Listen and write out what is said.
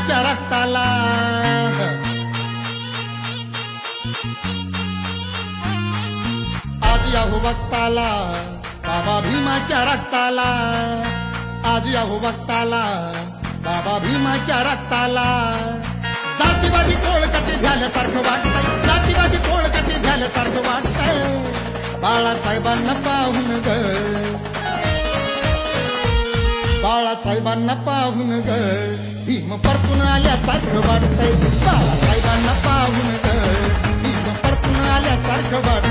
भीमाच्या रक्ताला आज या हो वक्ताला बाबा भीमाच्या रक्ताला आज या हो वक्ताला बाबा भीमाच्या रक्ताला जातीवादी कोळकती झाल्यासारखं वाटतंय जातीवादी कोळकती झाल्यासारखं वाटतंय बाळासाहेबांना पाहून ग बाळासाहेबांना पाहून ग भीम परतून आल्यासारखं वाटतंय बाळासाहेबांना पाहून ग भीम परतून आल्यासारखं वाटतंय